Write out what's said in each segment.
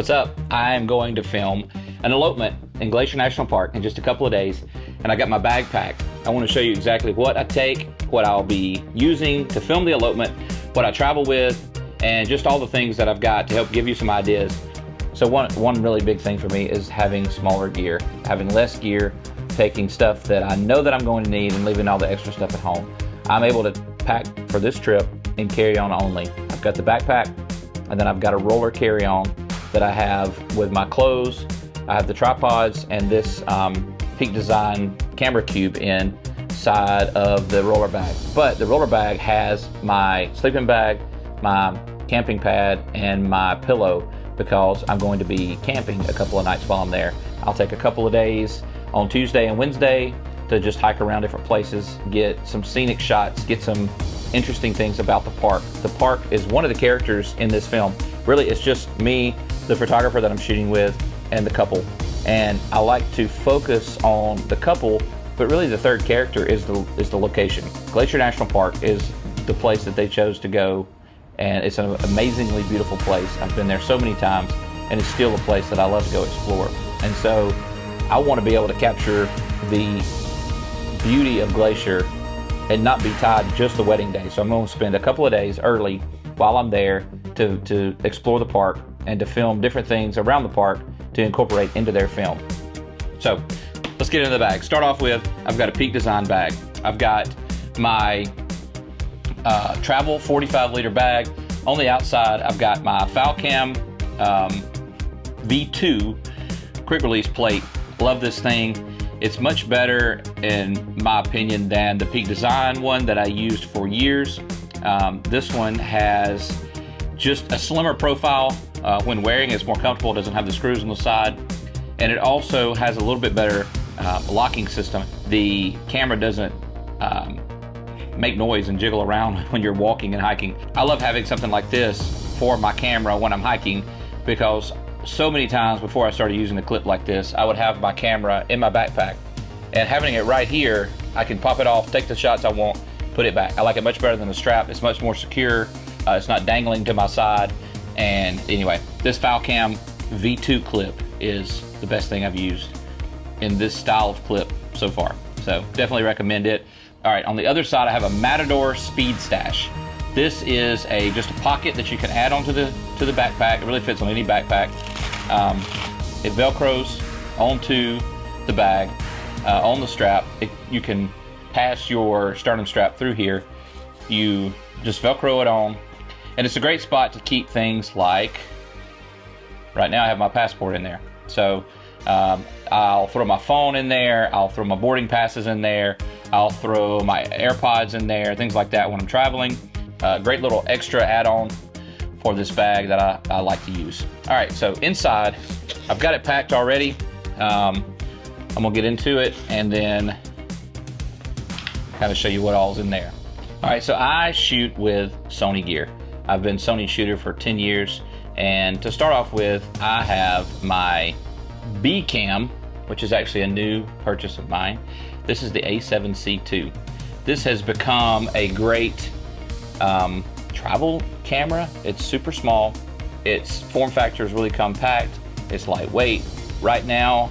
What's up? I am going to film an elopement in Glacier National Park in just a couple of days, and I got my bag packed. I want to show you exactly what I take, what I'll be using to film the elopement, what I travel with, and just all the things that I've got to help give you some ideas. So one really big thing for me is having smaller gear, having less gear, taking stuff that I know that I'm going to need and leaving all the extra stuff at home. I'm able to pack for this trip in carry-on only. I've got the backpack, and then I've got a roller carry-on that I have with my clothes. I have the tripods and this Peak Design camera cube inside of the roller bag. But the roller bag has my sleeping bag, my camping pad, and my pillow because I'm going to be camping a couple of nights while I'm there. I'll take a couple of days on Tuesday and Wednesday to just hike around different places, get some scenic shots, get some interesting things about the park. The park is one of the characters in this film. Really, it's just me, the photographer that I'm shooting with, and the couple. And I like to focus on the couple, but really the third character is the location. Glacier National Park is the place that they chose to go, and it's an amazingly beautiful place. I've been there so many times, and it's still a place that I love to go explore. And so I want to be able to capture the beauty of Glacier and not be tied to just the wedding day. So I'm going to spend a couple of days early while I'm there to explore the park and to film different things around the park to incorporate into their film. So let's get into the bag. Start off with, I've got a Peak Design bag. I've got my travel 45-liter bag. On the outside, I've got my Falcam V2 quick release plate. Love this thing. It's much better, in my opinion, than the Peak Design one that I used for years. This one has just a slimmer profile. When wearing, it's more comfortable. It doesn't have the screws on the side. And it also has a little bit better locking system. The camera doesn't make noise and jiggle around when you're walking and hiking. I love having something like this for my camera when I'm hiking, because so many times before I started using a clip like this, I would have my camera in my backpack, and having it right here, I can pop it off, take the shots I want, put it back. I like it much better than the strap. It's much more secure. It's not dangling to my side. And anyway, this Falcam V2 clip is the best thing I've used in this style of clip so far. So definitely recommend it. All right, on the other side, I have a Matador Speed Stash. This is just a pocket that you can add onto the backpack. It really fits on any backpack. It Velcros onto the bag, on the strap. You can pass your sternum strap through here. You just Velcro it on, and it's a great spot to keep things like, right now I have my passport in there. So I'll throw my phone in there, I'll throw my boarding passes in there, I'll throw my AirPods in there, things like that when I'm traveling. Great little extra add-on for this bag that I like to use. All right, so inside, I've got it packed already. I'm gonna get into it and then kind of show you what all's in there. All right, so I shoot with Sony Gear. I've been Sony shooter for 10 years. And to start off with, I have my B cam, which is actually a new purchase of mine. This is the A7C II. This has become a great travel camera. It's super small. Its form factor is really compact. It's lightweight. Right now,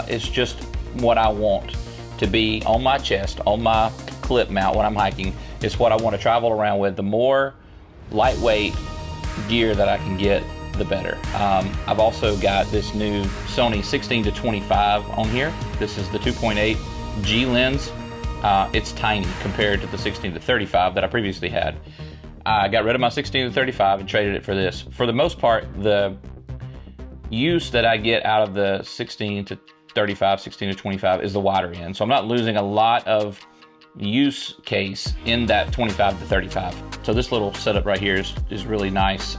it's just what I want to be on my chest, on my clip mount when I'm hiking. It's what I want to travel around with. The more lightweight gear that I can get, the better. I've also got this new Sony 16-25 on here. This is the 2.8 G lens. It's tiny compared to the 16-35 that I previously had. I got rid of my 16-35 and traded it for this. For the most part, the use that I get out of the 16-35, 16-25 is the wider end. So I'm not losing a lot of use case in that 25-35. So this little setup right here is really nice.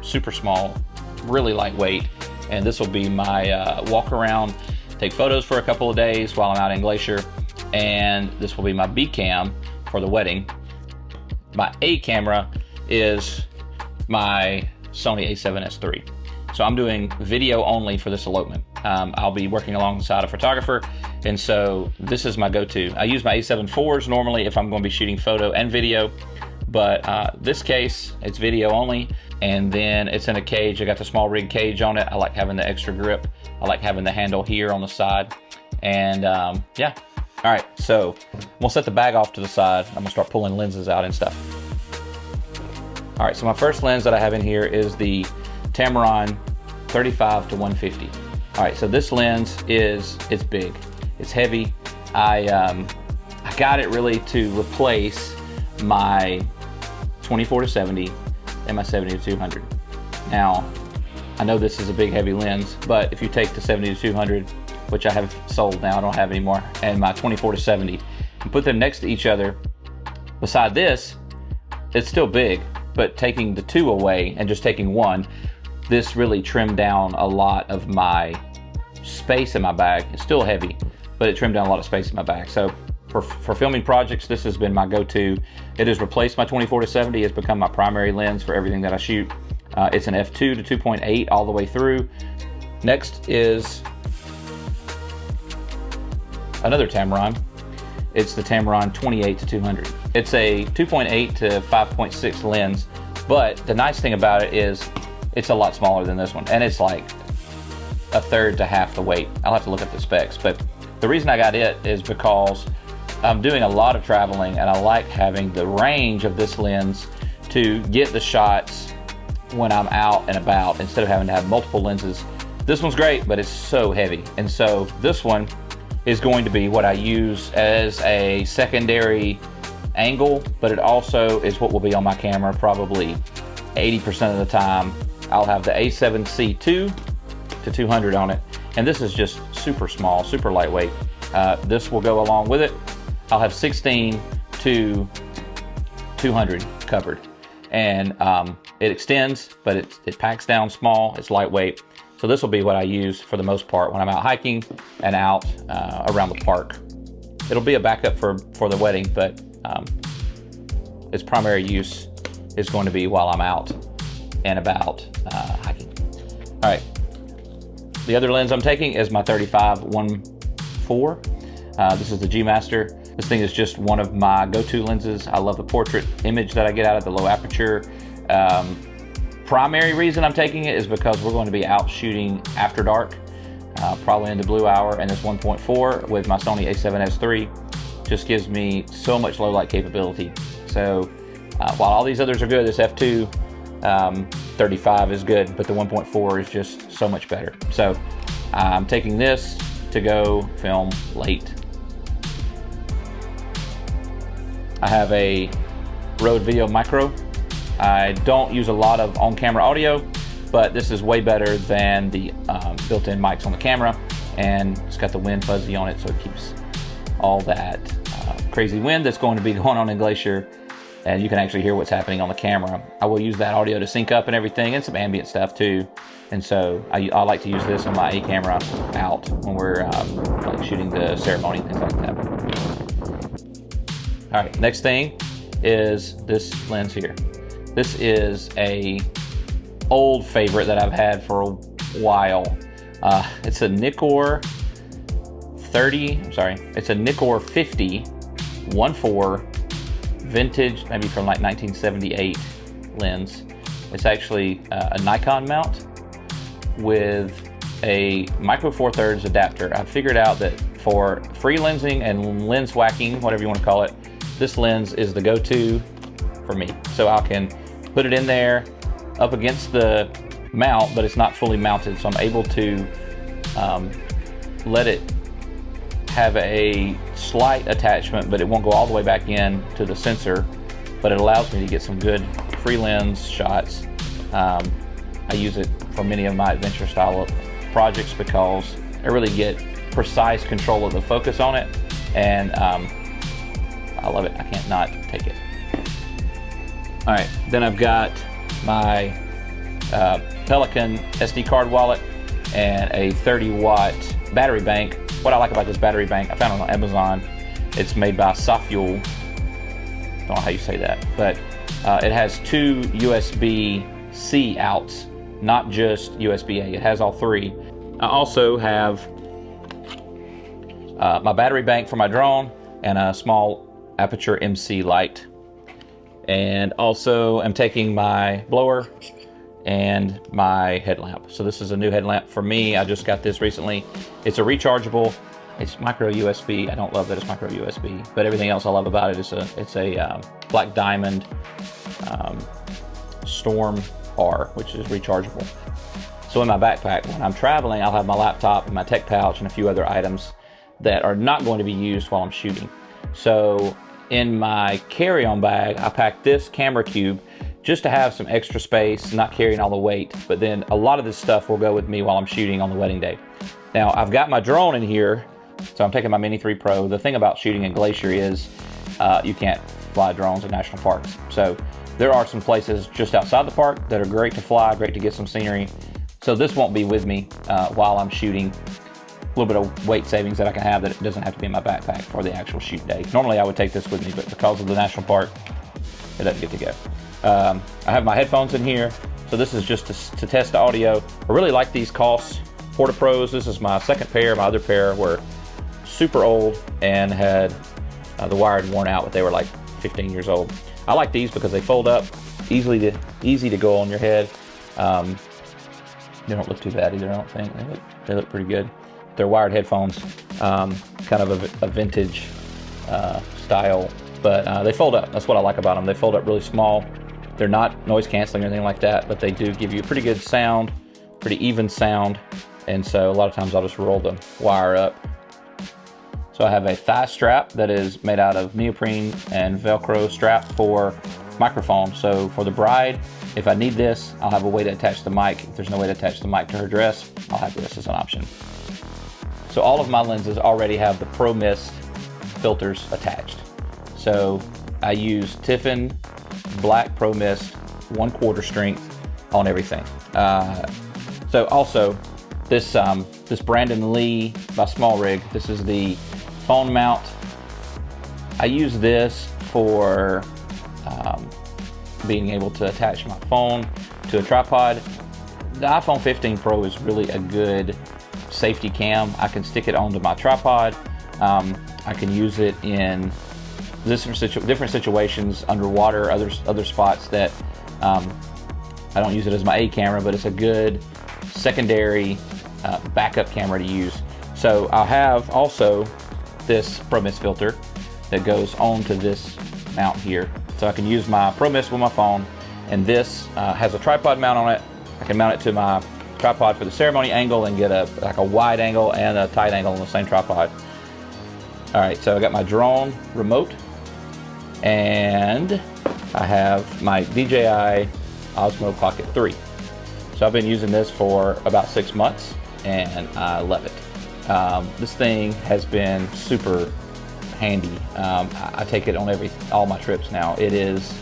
Super small, really lightweight. And this will be my walk around, take photos for a couple of days while I'm out in Glacier. And this will be my B cam for the wedding. My A camera is my Sony a7S III. So I'm doing video only for this elopement. I'll be working alongside a photographer, and so this is my go-to. I use my A7 IVs normally if I'm going to be shooting photo and video, but this case, it's video only, and then it's in a cage. I got the small rig cage on it. I like having the extra grip. I like having the handle here on the side, and yeah. All right, so we'll set the bag off to the side. I'm gonna start pulling lenses out and stuff. All right, so my first lens that I have in here is the Tamron 35 to 150. All right, so this lens it's big, it's heavy. I got it really to replace my 24 to 70 and my 70 to 200. Now, I know this is a big heavy lens, but if you take the 70 to 200, which I have sold now, I don't have anymore, and my 24 to 70, and put them next to each other, beside this, it's still big, but taking the two away and just taking one, this really trimmed down a lot of my space in my bag. It's still heavy, but it trimmed down a lot of space in my bag. So for filming projects, this has been my go-to. It has replaced my 24 to 70. It's become my primary lens for everything that I shoot. It's an f2 to 2.8 all the way through. Next is another Tamron. It's the Tamron 28 to 200. It's a 2.8 to 5.6 lens, but the nice thing about it is it's a lot smaller than this one, and it's like a third to half the weight. I'll have to look at the specs, but the reason I got it is because I'm doing a lot of traveling, and I like having the range of this lens to get the shots when I'm out and about instead of having to have multiple lenses. This one's great, but it's so heavy, and so this one is going to be what I use as a secondary angle, but it also is what will be on my camera probably 80% of the time. I'll have the A7C2 to 200 on it, and this is just super small, super lightweight. This will go along with it. I'll have 16 to 200 covered, and it extends, but it packs down small, it's lightweight. So this will be what I use for the most part when I'm out hiking and out around the park. It'll be a backup for the wedding, but its primary use is going to be while I'm out and about hiking. All right, the other lens I'm taking is my 35-1.4. This is the G Master. This thing is just one of my go-to lenses. I love the portrait image that I get out of the low aperture. Primary reason I'm taking it is because we're going to be out shooting after dark, probably in the blue hour, and this 1.4 with my Sony a7S III just gives me so much low light capability. So while all these others are good, this f2 35 is good, but the 1.4 is just so much better. So I'm taking this to go film late. I have a Rode Video Micro. I don't use a lot of on-camera audio, but this is way better than the built-in mics on the camera, and it's got the wind fuzzy on it, so it keeps all that crazy wind that's going to be going on in Glacier, and you can actually hear what's happening on the camera. I will use that audio to sync up and everything, and some ambient stuff too, and so I like to use this on my A camera out when we're like shooting the ceremony and things like that. All right, next thing is this lens here. This is a old favorite that I've had for a while. It's a Nikkor 50 1.4 vintage, maybe from like 1978 lens. It's actually a Nikon mount with a micro four thirds adapter. I've figured out that for free lensing and lens whacking, whatever you want to call it, this lens is the go-to for me. So I can put it in there up against the mount, but it's not fully mounted, so I'm able to let it have a slight attachment, but it won't go all the way back in to the sensor, but it allows me to get some good free lens shots. I use it for many of my adventure style projects because I really get precise control of the focus on it, and I love it. I can't not take it. All right, then I've got my Pelican SD card wallet and a 30-watt battery bank. What I like about this battery bank, I found it on Amazon. It's made by Sofuel. Don't know how you say that, but it has two USB-C outs, not just USB-A. It has all three. I also have my battery bank for my drone and a small aperture MC light. And also I'm taking my blower and my headlamp. So this is a new headlamp for me. I just got this recently. It's a rechargeable, it's micro USB. I don't love that it's micro USB, but everything else I love about it is it's a Black Diamond Storm R, which is rechargeable. So in my backpack, when I'm traveling, I'll have my laptop and my tech pouch and a few other items that are not going to be used while I'm shooting. So in my carry-on bag, I packed this camera cube just to have some extra space, not carrying all the weight, but then a lot of this stuff will go with me while I'm shooting on the wedding day. Now I've got my drone in here, so I'm taking my Mini 3 Pro. The thing about shooting in Glacier is you can't fly drones in national parks. So there are some places just outside the park that are great to fly, great to get some scenery. So this won't be with me while I'm shooting. A little bit of weight savings that I can have that it doesn't have to be in my backpack for the actual shoot day. Normally I would take this with me, but because of the national park, it doesn't get to go. I have my headphones in here. So this is just to test the audio. I really like these Koss Porta Pros. This is my second pair. My other pair were super old and had the wire had worn out, but they were like 15 years old. I like these because they fold up, easy to go on your head. They don't look too bad either, I don't think. They look pretty good. They're wired headphones, kind of a vintage style, but they fold up. That's what I like about them. They fold up really small. They're not noise canceling or anything like that, but they do give you a pretty good sound, pretty even sound. And so a lot of times I'll just roll the wire up. So I have a thigh strap that is made out of neoprene and Velcro strap for microphone. So for the bride, if I need this, I'll have a way to attach the mic. If there's no way to attach the mic to her dress, I'll have this as an option. So all of my lenses already have the Pro Mist filters attached. So I use Tiffin Black Pro Mist 1/4 strength on everything. So also this Brandon Lee by Small Rig, this is the phone mount. I use this for being able to attach my phone to a tripod. The iPhone 15 Pro is really a good safety cam. I can stick it onto my tripod. I can use it in different situations, underwater, other spots that I don't use it as my A camera, but it's a good secondary backup camera to use. So I'll have also this Pro Mist filter that goes onto this mount here. So I can use my Pro Mist with my phone, and this has a tripod mount on it. I can mount it to my tripod for the ceremony angle and get like a wide angle and a tight angle on the same tripod. All right, so I got my drone remote, and I have my DJI Osmo Pocket 3. So I've been using this for about 6 months, and I love it. This thing has been super handy. I take it on all my trips now. It is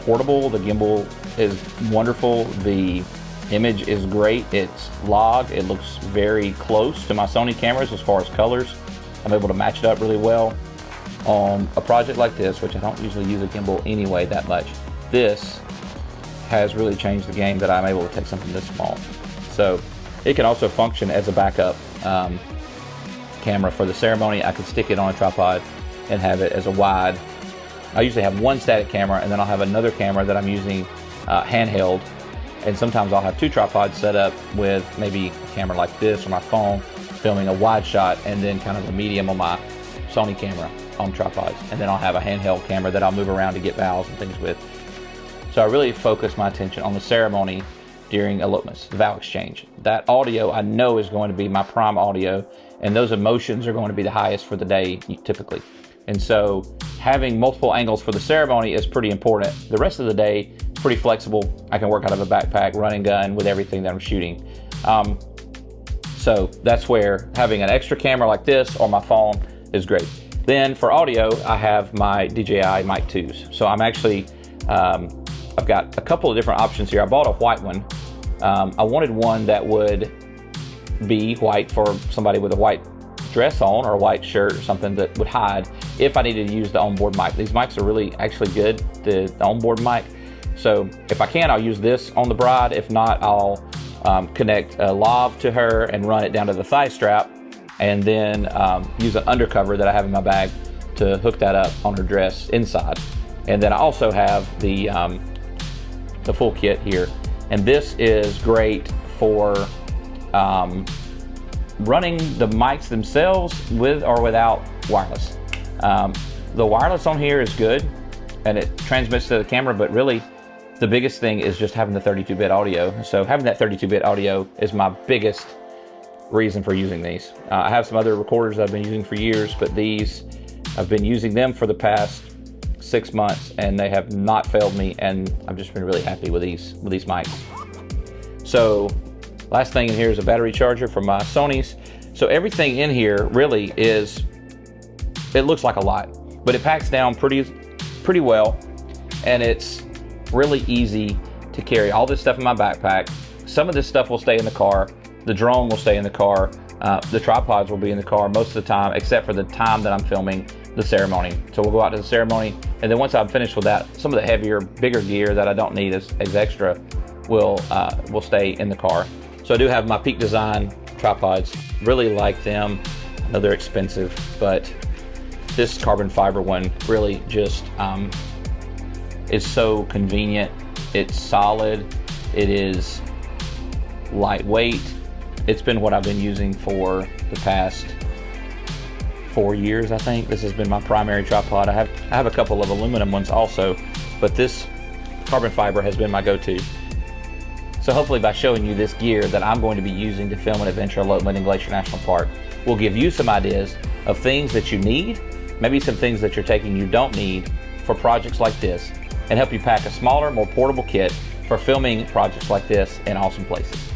portable. The gimbal is wonderful. The image is great. It's log. It looks very close to my Sony cameras as far as colors. I'm able to match it up really well. On a project like this, which I don't usually use a gimbal anyway that much, this has really changed the game that I'm able to take something this small. So it can also function as a backup camera for the ceremony. I can stick it on a tripod and have it as a wide. I usually have one static camera, and then I'll have another camera that I'm using handheld, and sometimes I'll have two tripods set up with maybe a camera like this or my phone filming a wide shot, and then kind of a medium on my Sony camera on tripods, and then I'll have a handheld camera that I'll move around to get vows and things with. So I really focus my attention on the ceremony during elopements, the vow exchange. That audio I know is going to be my prime audio, and those emotions are going to be the highest for the day typically. And so having multiple angles for the ceremony is pretty important. The rest of the day is pretty flexible. I can work out of a backpack, run and gun with everything that I'm shooting. So that's where having an extra camera like this or my phone is great. Then for audio, I have my DJI Mic 2s. So I'm actually, I've got a couple of different options here. I bought a white one. I wanted one that would be white for somebody with a white dress on or a white shirt or something that would hide if I needed to use the onboard mic. These mics are really actually good, the onboard mic. So if I can, I'll use this on the bride. If not, I'll connect a lav to her and run it down to the thigh strap, and then use an undercover that I have in my bag to hook that up on her dress inside. And then I also have the full kit here. And this is great for running the mics themselves with or without wireless. The wireless on here is good and it transmits to the camera, but really the biggest thing is just having the 32-bit audio. So having that 32-bit audio is my biggest reason for using these. I have some other recorders that I've been using for years, but these, I've been using them for the past 6 months and they have not failed me, and I've just been really happy with these mics. So last thing in here is a battery charger for my Sonys. So everything in here really is, it looks like a lot, but it packs down pretty well, and it's really easy to carry all this stuff in my backpack. Some of this stuff will stay in the car. The drone will stay in the car. The tripods will be in the car most of the time, except for the time that I'm filming the ceremony. So we'll go out to the ceremony, and then once I'm finished with that, some of the heavier, bigger gear that I don't need as extra will stay in the car. So I do have my Peak Design tripods. Really like them. I know they're expensive, but this carbon fiber one really just is so convenient. It's solid. It is lightweight. It's been what I've been using for the past 4 years, I think. This has been my primary tripod. I have a couple of aluminum ones also, but this carbon fiber has been my go-to. So hopefully by showing you this gear that I'm going to be using to film an adventure elopement in Glacier National Park will give you some ideas of things that you need, maybe some things that you're taking you don't need for projects like this, and help you pack a smaller, more portable kit for filming projects like this in awesome places.